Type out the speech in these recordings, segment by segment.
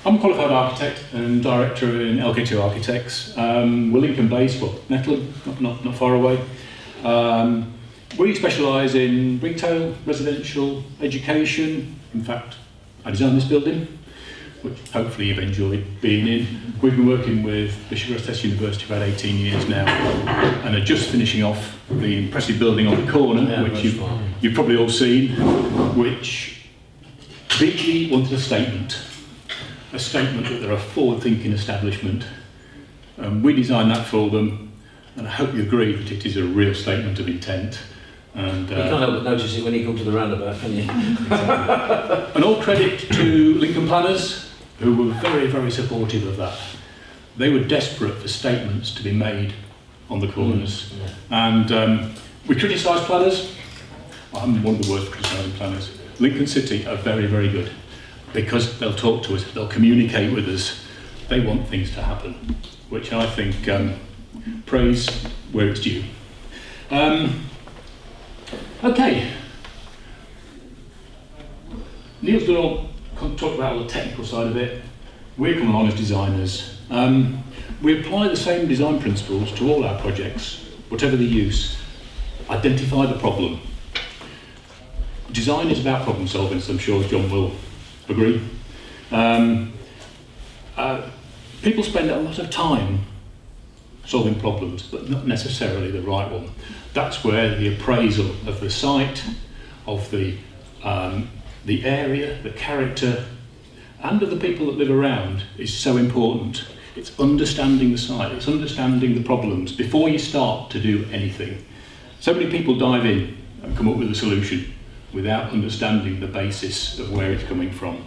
I'm a qualified architect and director in LK2 Architects. We're Lincoln-based, well, Netley, not far away. We specialise in retail, residential, education. In fact, I designed this building, which hopefully you've enjoyed being in. We've been working with Bishop Test University for about 18 years now, and are just finishing off the impressive building on the corner, which you've probably all seen, which BG wanted a statement that they're a forward-thinking establishment. We designed that for them, and I hope you agree that it is a real statement of intent. And you can't help but notice it when you come to the roundabout, can you? And all credit to Lincoln planners, who were very, very supportive of that. They were desperate for statements to be made on the corners. And we criticise planners. I'm one of the worst criticising planners. Lincoln City are very, very good, because they'll talk to us, they'll communicate with us, they want things to happen, which I think praise where it's due. Okay, Neil's going to talk about all the technical side of it. We come along as designers. We apply the same design principles to all our projects, whatever the use. Identify the problem. Design is about problem solving, as I'm sure John will agree. People spend a lot of time solving problems, but not necessarily the right one. That's where the appraisal of the site, of the area, the character, and of the people that live around is so important. It's understanding the site, it's understanding the problems before you start to do anything. So many people dive in and come up with a solution without understanding the basis of where it's coming from.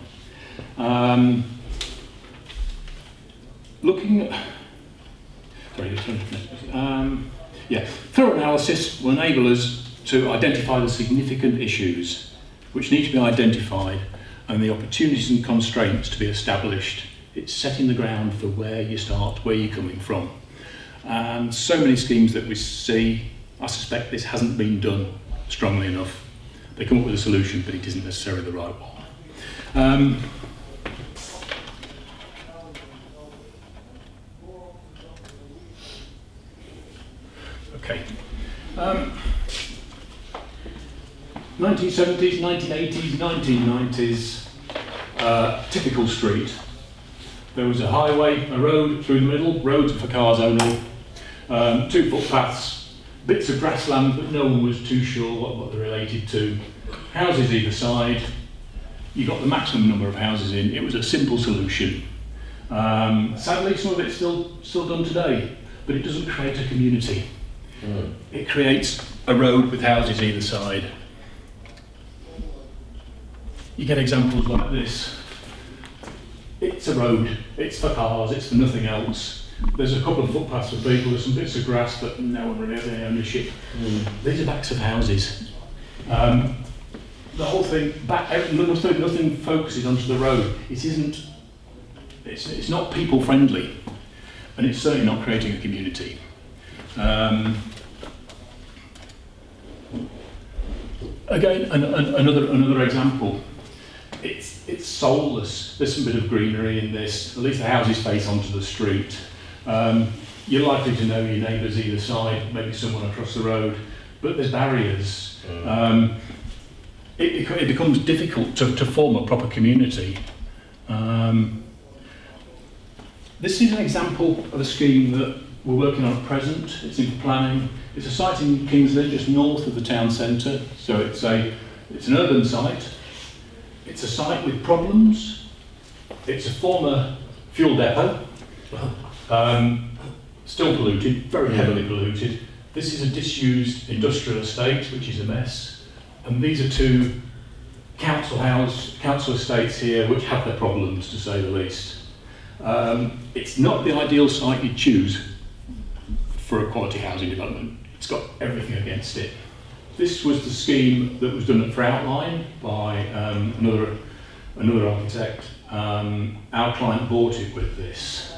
Thorough analysis will enable us to identify the significant issues which need to be identified and the opportunities and constraints to be established. It's setting the ground for where you start, where you're coming from. And so many schemes that we see, I suspect this hasn't been done strongly enough. They come up with a solution, but it isn't necessarily the right one. Okay. 1970s, 1980s, 1990s, typical street. There was a highway, a road through the middle, roads for cars only, 2 footpaths, bits of grassland, but no one was too sure what they're related to. Houses either side. You got the maximum number of houses in. It was a simple solution. Sadly, some of it's still done today, but it doesn't create a community. It creates a road with houses either side. You get examples like this. It's a road, it's for cars, it's for nothing else. There's a couple of footpaths for people, there's some bits of grass, but no one really has any ownership. These are backs of houses. The whole thing, nothing focuses onto the road. It's not people friendly, and it's certainly not creating a community. Again, another example. It's soulless. There's some bit of greenery in this. At least the houses face onto the street. You're likely to know your neighbours either side, maybe someone across the road, but there's barriers. It becomes difficult to form a proper community. This is an example of a scheme that we're working on at present. It's in planning. It's a site in Kings Lynn, just north of the town centre. So it's an urban site. It's a site with problems. It's a former fuel depot, still polluted, very heavily polluted. This is a disused industrial estate, which is a mess. And these are 2 council estates here, which have their problems, to say the least. It's not the ideal site you'd choose for a quality housing development. It's got everything against it. This was the scheme that was done for Outline by another architect. Our client bought it with this.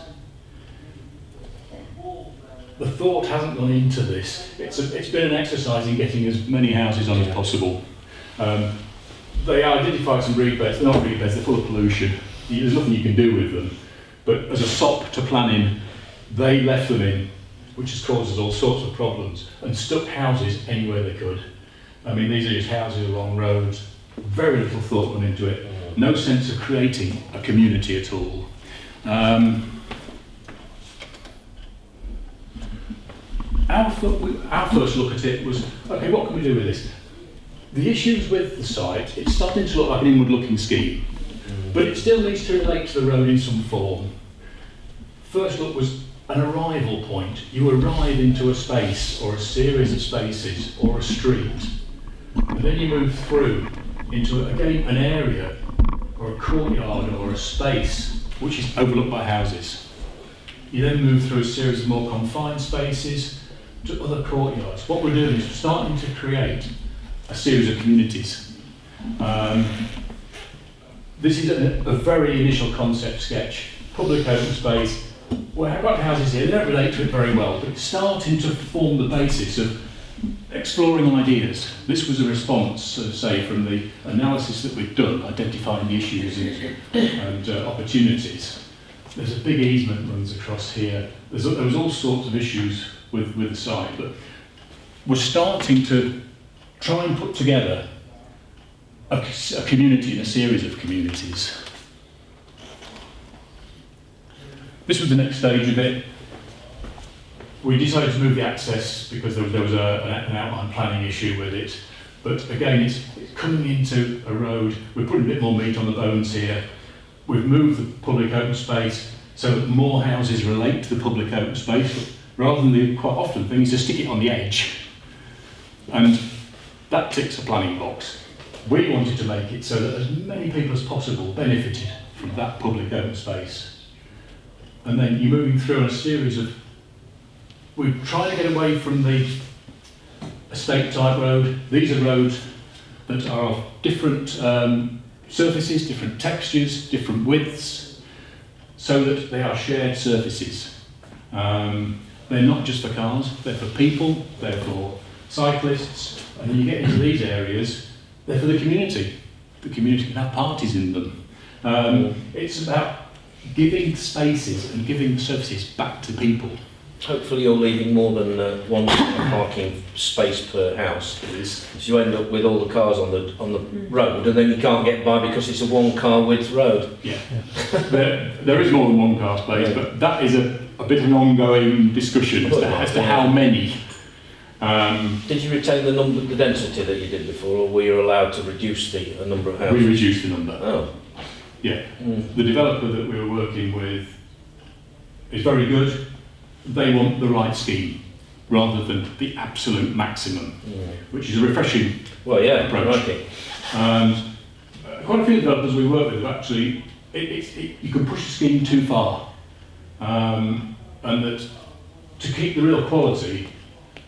The thought hasn't gone into this. It's been an exercise in getting as many houses on as possible. They identified some reed beds. They're not reed beds, they're full of pollution. there's nothing you can do with them. But as a sop to planning, they left them in, which has caused us all sorts of problems, and stuck houses anywhere they could. I mean, these are just houses along roads, very little thought went into it, no sense of creating a community at all. Our first look at it was, okay, what can we do with this? The issues with the site, it's starting to look like an inward-looking scheme, but it still needs to relate to the road in some form. First look was an arrival point. You arrive into a space, or a series of spaces, or a street, and then you move through into, again, an area, or a courtyard, or a space, which is overlooked by houses. You then move through a series of more confined spaces to other courtyards. What we're doing is we're starting to create a series of communities. This is a very initial concept sketch, public open space. Well, I've got houses here, they don't relate to it very well, but it's starting to form the basis of exploring ideas. This was a response, say, from the analysis that we've done, identifying the issues and opportunities. There's a big easement runs across here. There was all sorts of issues with the site, but we're starting to try and put together a community and a series of communities. This was the next stage of it. We decided to move the access because there was an outline planning issue with it. But again, it's coming into a road. We're putting a bit more meat on the bones here. We've moved the public open space so that more houses relate to the public open space, rather than the quite often thing is to stick it on the edge. And that ticks a planning box. We wanted to make it so that as many people as possible benefited from that public open space. And then you're moving through a series of, we're trying to get away from the estate type road. These are roads that are of different surfaces, different textures, different widths, so that they are shared surfaces. They're not just for cars, they're for people, they're for cyclists, and then you get into these areas, they're for the community. The community can have parties in them. It's about giving spaces and giving the surfaces back to people. Hopefully you're leaving more than one parking space per house. It is. So you end up with all the cars on the road, and then you can't get by because it's a one car width road. Yeah. There is more than one car space, but that is a bit of an ongoing discussion as to how many. Did you retain the density that you did before, or were you allowed to reduce the number of houses? We reduced the number. Oh. Yeah. The developer that we were working with is very good. They want the right scheme rather than the absolute maximum, which is a refreshing approach. Okay. Quite a few developers we work with actually, you can push the scheme too far, and that to keep the real quality,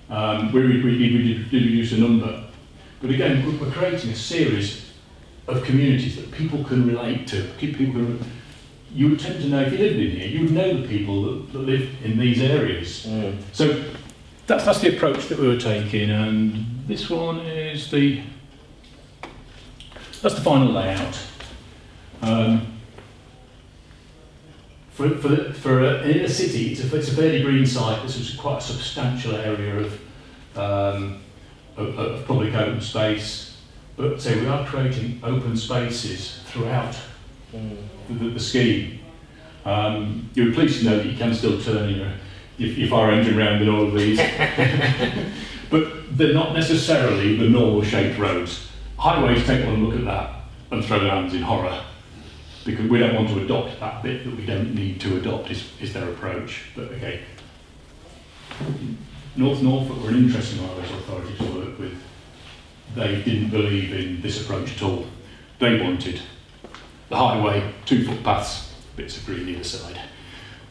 we did reduce the number. But again, we're creating a series of communities that people can relate to. You would tend to know, if you lived in here, you would know the people that live in these areas. So that's the approach that we were taking, and this one is that's the final layout. For an inner city, it's a fairly green site. This is quite a substantial area of public open space, but we are creating open spaces throughout the scheme. You're pleased to know that you can still turn your fire engine around in all of these, but they're not necessarily the normal shaped roads. Highways take one look at that and throw their hands in horror, because we don't want to adopt that bit that we don't need to adopt, is their approach. But okay, North Norfolk were an interesting highways authority to work with. They didn't believe in this approach at all. They wanted the highway, 2 footpaths, bits of green either side.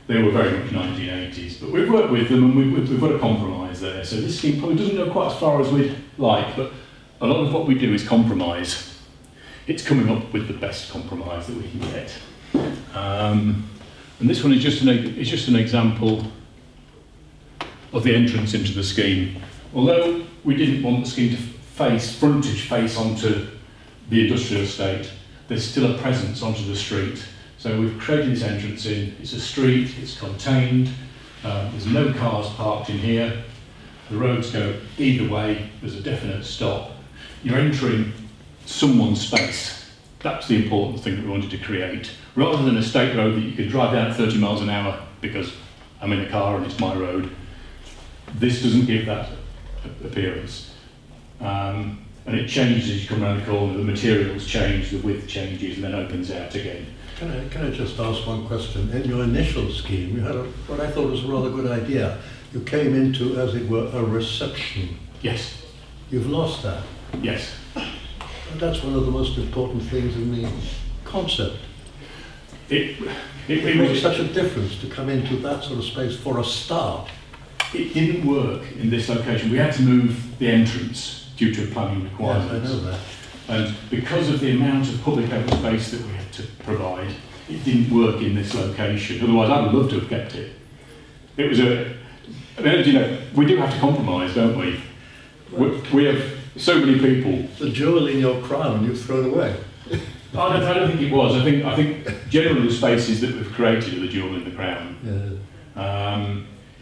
They were very much 1980s, but we've worked with them and we've got a compromise there. So this scheme probably doesn't go quite as far as we'd like, but a lot of what we do is compromise. It's coming up with the best compromise that we can get. And this one is just an example of the entrance into the scheme. Although we didn't want the scheme to frontage face onto the industrial estate, there's still a presence onto the street. So we've created this entrance in, it's a street, it's contained, there's no cars parked in here, the roads go either way, there's a definite stop. You're entering someone's space. That's the important thing that we wanted to create. Rather than a state road that you could drive down at 30 miles an hour because I'm in a car and it's my road, this doesn't give that appearance. And it changes as you come around the corner, the materials change, the width changes and then opens out again. Can I just ask one question? In your initial scheme, you had what I thought was a rather good idea. You came into, as it were, a reception. Yes, You've lost that. yes. And that's one of the most important things in the concept. It It makes was, such a difference to come into that sort of space for a start. it didn't work in this location. We had to move the entrance due to planning Yes, requirements. I know that. And because of the amount of public open space that we had to provide, it didn't work in this location. Otherwise, I'd love to have kept it. It was I mean, you know, we do have to compromise, don't we? We have so many people. The jewel in your crown you've thrown away. I don't think it was. I think generally the spaces that we've created are the jewel in the crown. Yeah.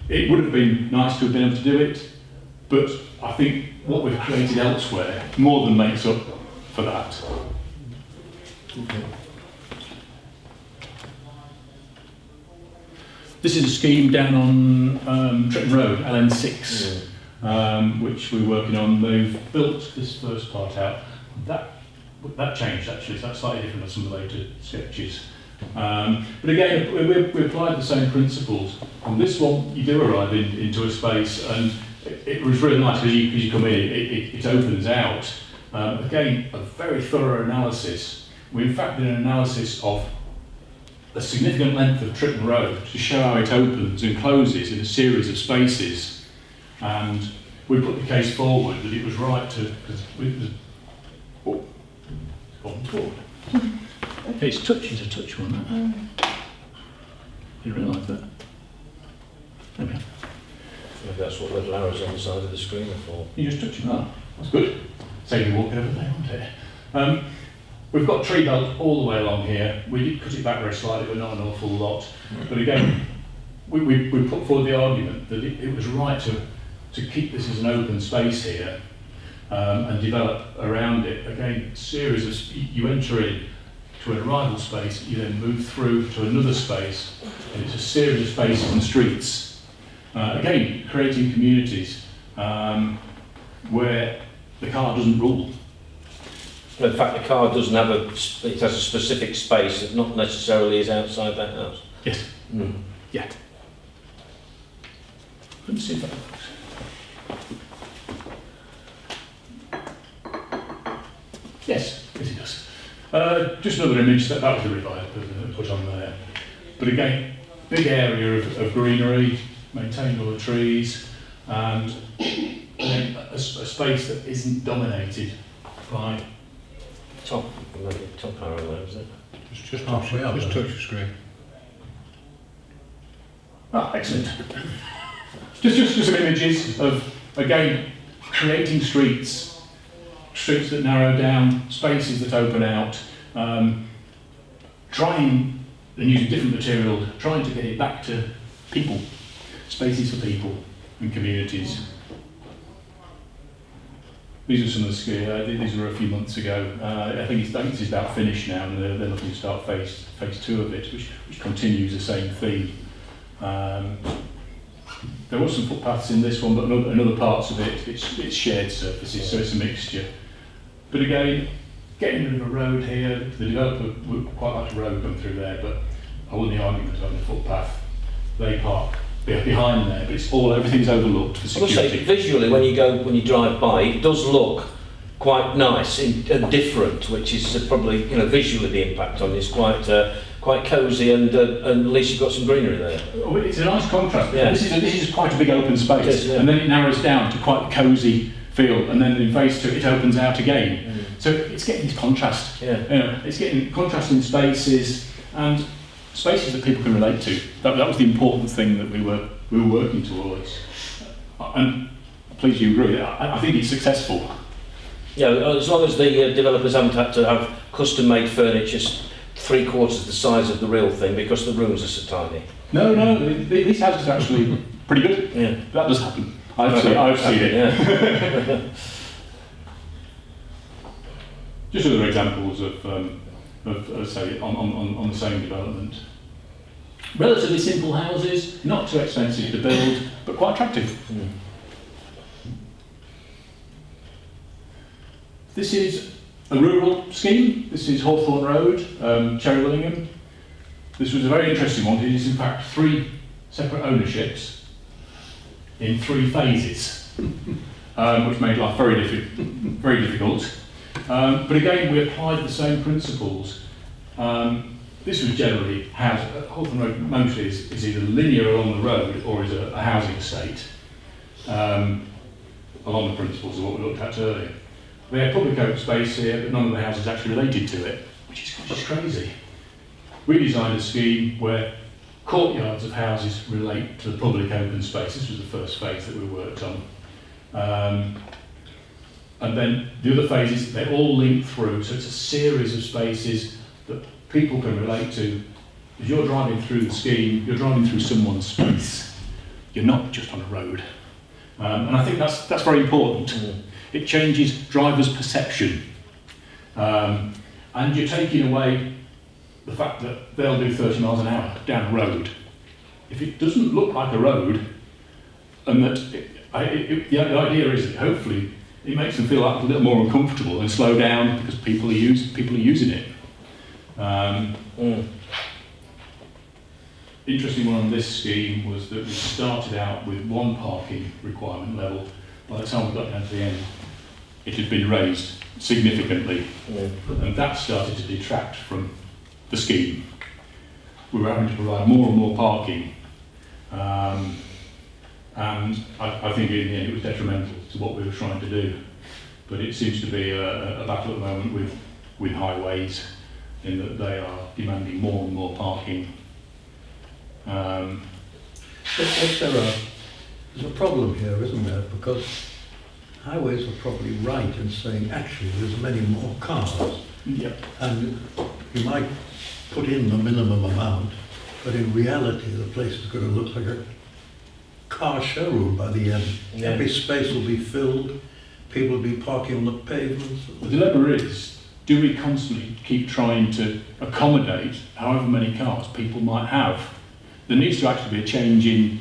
It would have been nice to have been able to do it, but I think what we've created elsewhere more than makes up for that. Okay. This is a scheme down on Tritton Road, LN6, which we're working on. They've built this first part out. That changed actually, so that's slightly different than some of the later sketches. But again, we applied the same principles. On this one, you do arrive into a space, and it was really nice because you come in, it opens out. Again, a very thorough analysis. We in fact did an analysis of a significant length of Tritton Road to show how it opens and closes in a series of spaces. And we put the case forward that it was right to... It's a touch one. Didn't realise that. There we are. Maybe that's what little arrows on the side of the screen are for. You just touch it. Oh, that's good. Save you walking over there, won't it? We've got tree belt all the way along here. We did cut it back very slightly, but not an awful lot. But again, we put forward the argument that it was right to keep this as an open space here and develop around it. Again, series of, you enter in to an arrival space, you then move through to another space, and it's a series of spaces and streets. Again, creating communities where the car doesn't rule. In fact, the car doesn't have it has a specific space that not necessarily is outside that house. Yes. Mm. Yeah. Let me see if that works. Yes, it does. Just another image, that was the revive that I put on there. But again, big area of greenery, maintained all the trees, and then a space that isn't dominated by... Top arrow there, is it? Just Halfway up, touch then. the screen. Ah, excellent. Just some images of, again, creating streets that narrow down, spaces that open out, trying and using different material, trying to get it back to people, spaces for people and communities. These are some of the ski. These were a few months ago. I think it's about finished now, and they're looking to start phase 2 of it, which continues the same theme. There were some footpaths in this one, but in other parts of it, it's shared surfaces, so it's a mixture. But again, getting rid of a road here, the developer would quite like a road going through there, but I won the argument of having a footpath. They park behind there, but everything's overlooked for I must say, security. visually, when you drive by, it does look quite nice and different, which is probably, visually the impact on it is quite cosy, and at least you've got some greenery there. Oh, it's a nice contrast. Yeah. This is quite a big open space, It is, yeah. and then it narrows down to quite a cosy feel, and then in phase 2 it opens out again. So it's getting this contrast. Yeah. It's getting contrasting spaces and spaces that people can relate to. That was the important thing that we were working towards. And please, you agree? I think it's successful. Yeah, as long as the developers haven't had to have custom-made furniture 3/4 the size of the real thing because the rooms are so tiny. No, these houses are actually pretty good. Yeah. That does happen. I've seen it. Yeah. Just other examples of say, on the same development. Relatively simple houses, not too expensive to build, but quite attractive. Mm. This is a rural scheme. This is Hawthorne Road, Cherry Willingham. This was a very interesting one. It is in fact 3 separate ownerships in 3 phases, which made life very difficult. But again, we applied the same principles. This was generally Hawthorne Road mostly is either linear along the road or is a housing estate, along the principles of what we looked at earlier. We had public open space here, but none of the houses actually related to it, which is crazy. We designed a scheme where courtyards of houses relate to the public open space. This was the first phase that we worked on. And then the other phases, they all link through, so it's a series of spaces that people can relate to. As you're driving through the scheme, you're driving through someone's space. You're not just on a road. And I think that's very important. Mm. It changes drivers' perception. And you're taking away the fact that they'll do 30 miles an hour down a road. If it doesn't look like a road, and that the idea is that hopefully it makes them feel a little more uncomfortable and slow down because people are using it. Interesting one on this scheme was that we started out with 1 parking requirement level. By the time we got down to the end, it had been raised significantly, and that started to detract from the scheme. We were having to provide more and more parking, and I think in the end it was detrimental to what we were trying to do. But it seems to be a battle at the moment with highways, in that they are demanding more and more parking. There's a problem here, isn't there? Because highways are probably right in saying actually there's many more cars, Yep. and you might put in the minimum amount, but in reality the place is going to look like a car showroom by the end. Yeah. Every space will be filled, people will be parking on the pavements. The dilemma is, do we constantly keep trying to accommodate however many cars people might have? There needs to actually be a change in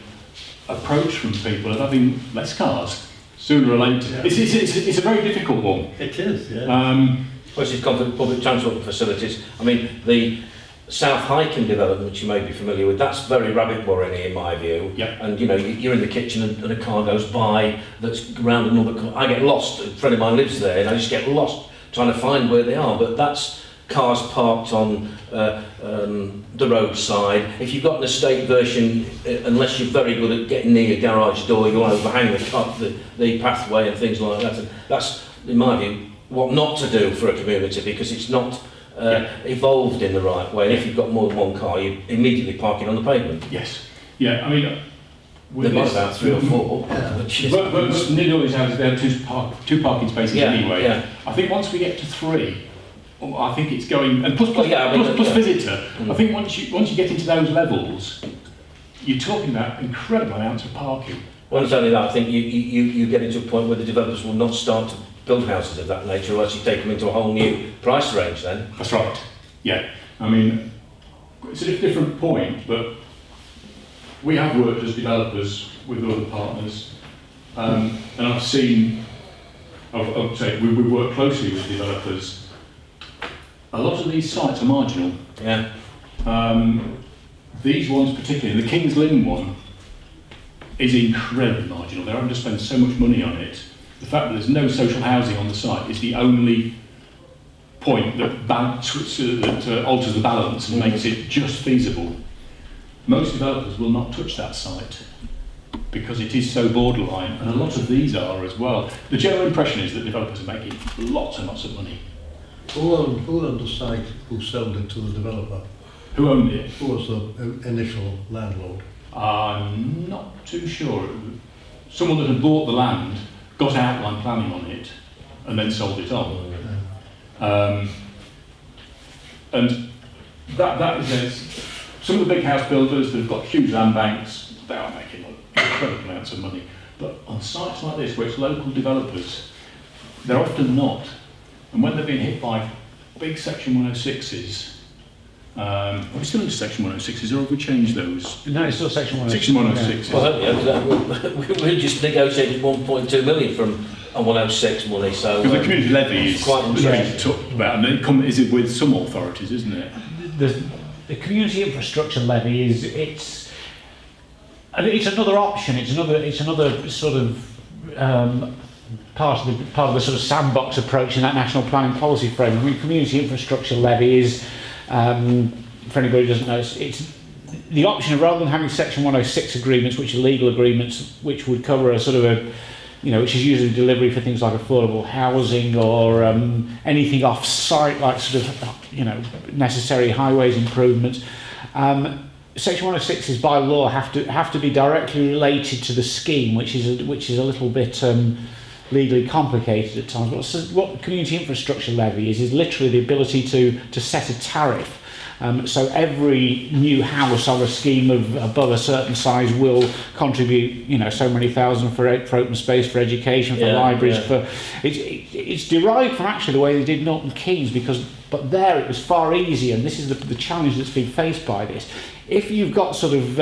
approach from people of having less cars sooner or later. Yeah. It's a very difficult one. It is, yeah. Which is public transport facilities. I mean, the South Highcombe development, which you may be familiar with, that's very rabbit warren-y in my view. Yeah. And you know, you're in the kitchen and a car goes by that's around another car. I get lost. A friend of mine lives there, and I just get lost trying to find where they are. But that's cars parked on the roadside. If you've got an estate version, unless you're very good at getting near a garage door, you'll overhang the pathway and things like that. And that's, in my view, what not to do for a community, because it's not evolved in the right way. And if you've got more than 1 car, you're immediately parking on the pavement. Yes. Yeah, I mean, with There might this, about 3 or 4. Yeah. Which is, but nearly all these houses, there are two parking spaces Yeah, anyway. yeah. I think once we get to 3, I think it's going, and plus yeah, visitor. I think once you get into those levels, you're talking about incredible amounts of parking. well, not only that, I think you get into a point where the developers will not start to build houses of that nature unless you take them into a whole new price range then. That's right. Yeah. I mean, it's a different point, but we have worked as developers with other partners, and I've seen, I'd say we work closely with developers. A lot of these sites are marginal. Yeah. These ones particularly, the King's Lynn one is incredibly marginal. They're having to spend so much money on it. The fact that there's no social housing on the site is the only point that alters the balance and makes it just feasible. Most developers will not touch that site because it is so borderline, and a lot of these are as well. The general impression is that developers are making lots and lots of money. Who owned the site, who sold it to the developer? Who owned it? Who was the initial landlord? I'm not too sure. Someone that had bought the land, got outline planning on it, and then sold it on. And that is some of the big house builders that have got huge land banks, they are making incredible amounts of money. But on sites like this, where it's local developers, they're often not. And when they've been hit by big Section 106s, are we still into Section 106s, or have we changed those? No, it's still Section 106. Section 106s. Well, yeah, we just negotiated 1.2 million from a 106 money, so... Because the community levy is quite being talked about, and is it with some authorities, isn't it? The community infrastructure levy it's another option. It's another sort of part of the sort of sandbox approach in that national planning policy framework. I mean, community infrastructure levy is, for anybody who doesn't know, it's the option of, rather than having Section 106 agreements, which are legal agreements, which would cover a sort of a, which is usually delivery for things like affordable housing or anything off-site, like sort of, necessary highways improvements. Section 106s by law have to be directly related to the scheme, which is a little bit legally complicated at times. What community infrastructure levy is literally the ability to set a tariff. So every new house on a scheme of above a certain size will contribute, so many thousand for open space, for education, for libraries. Yeah. It's derived from actually the way they did Milton Keynes, but there it was far easier, and this is the challenge that's been faced by this. If you've got sort of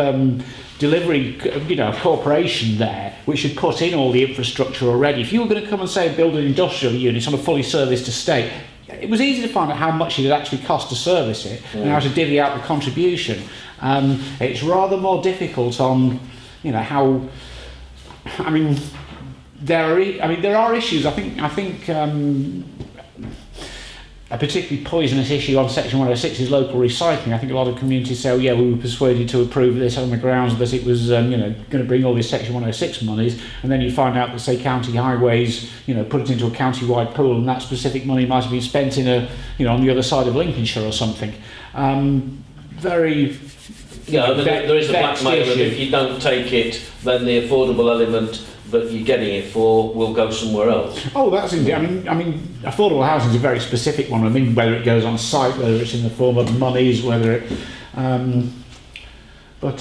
delivery, corporation there, which should put in all the infrastructure already, if you were going to come and say build an industrial unit on a fully serviced estate, it was easy to find out how much it would actually cost to service it and how to divvy out the contribution. It's rather more difficult on, how. I mean, there are issues. I think a particularly poisonous issue on Section 106 is local recycling. I think a lot of communities say, we were persuaded to approve this on the grounds that it was, going to bring all these Section 106 monies, and then you find out that, say, county highways, put it into a county-wide pool, and that specific money might have been spent in on the other side of Lincolnshire or something. There is the blackmail that if you don't take it, then the affordable element that you're getting it for will go somewhere else. Oh, that's indeed. I mean, affordable housing is a very specific one. I mean, whether it goes on site, whether it's in the form of monies, whether it. As I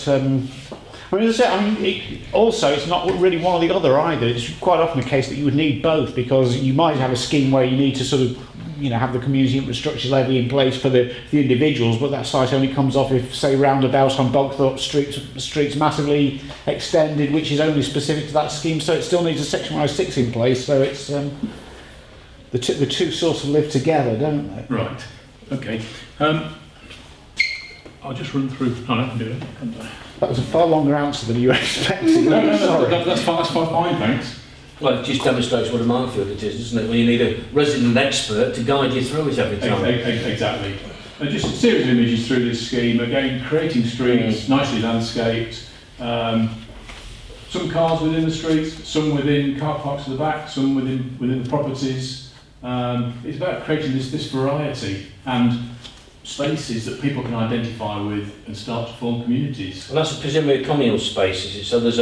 say, it's not really one or the other either. It's quite often the case that you would need both, because you might have a scheme where you need to sort of, have the community infrastructure levy in place for the individuals, but that site only comes off if, say, roundabouts on Bogthorpe streets massively extended, which is only specific to that scheme, so it still needs a Section 106 in place. So it's the two sort of live together, don't they? Right. Okay. I'll just run through. Oh, I can do it. Can't I? That was a far longer answer than you were expecting. No, sorry. That's fine, thanks. Well, it just demonstrates what a minefield it is, doesn't it? Well, you need a resident expert to guide you through it every time. Exactly. Just a series of images through this scheme. Again, creating streets, nicely landscaped. Some cars within the streets, some within car parks at the back, some within the properties. It's about creating this variety and spaces that people can identify with and start to form communities. And that's presumably a communal space, is it? So there's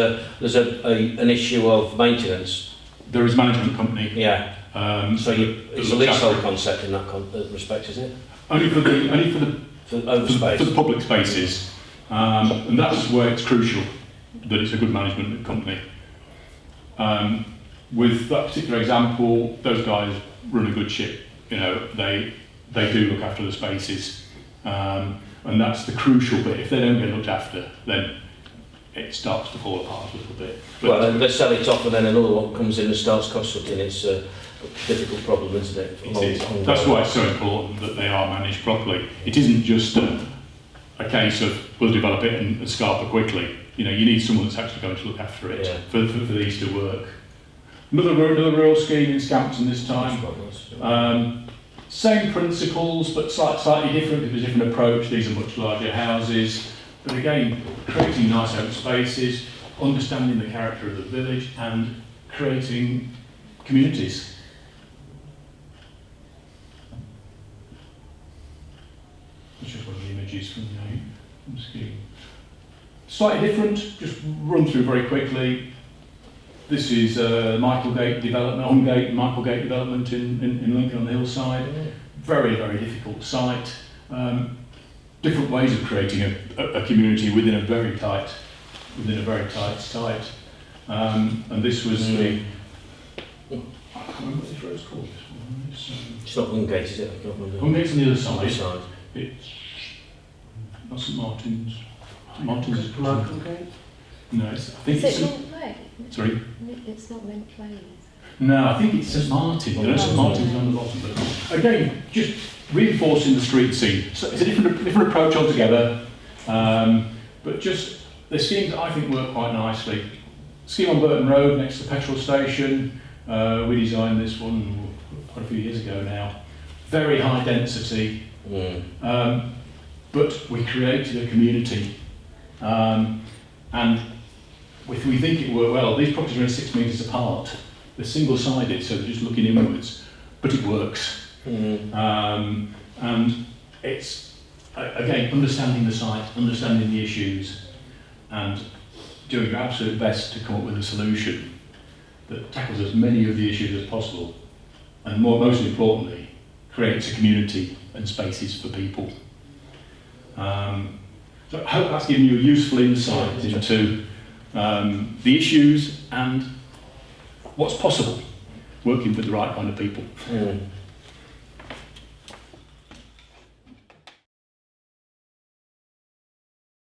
an issue of maintenance. There is a management company. Yeah. It's a leasehold concept in that respect, isn't it? Only for the public spaces, and that's where it's crucial that it's a good management company. With that particular example, those guys run a good ship. They do look after the spaces, and that's the crucial bit. If they don't get looked after, then it starts to fall apart a little bit. Well, they sell it off and then another one comes in and starts cost-cutting. It's a difficult problem, isn't it? It is. That's why it's so important that they are managed properly. It isn't just a case of we'll develop it and scarper quickly. You need someone that's actually going to look after it for these to work. Another rural scheme in Scampton this time. Same principles, but slightly different because different approach. These are much larger houses. But again, creating nice open spaces, understanding the character of the village and creating communities. That's just one of the images from the scheme. Slightly different, just run through very quickly. This is Michaelgate development, Michaelgate development in Lincoln on the hillside. Very, very difficult site. different ways of creating a community within a very tight site. And this was the, I can't remember what this road's called. It's not Wingate, is it? I can't remember. Wingate's on the other Other side. side. It's not St Martin's. St Martin's is Michaelgate? no, I think Is it's it Mint Way? sorry. It's not Mint Way. No, I think it's St Martin. I know St Martin's on the bottom, but again, just reinforcing the street scene. So it's a different approach altogether, but just the schemes I think work quite nicely. Scheme on Burton Road next to the petrol station. We designed this one quite a few years ago now. Very high density, but we created a community, and we think it worked well. These properties are only 6 metres apart. They're single-sided, so they're just looking inwards, but it works. And it's, again, understanding the site, understanding the issues, and doing your absolute best to come up with a solution that tackles as many of the issues as possible, and most importantly, creates a community and spaces for people. So I hope that's given you a useful insight into the issues and what's possible working with the right kind of people.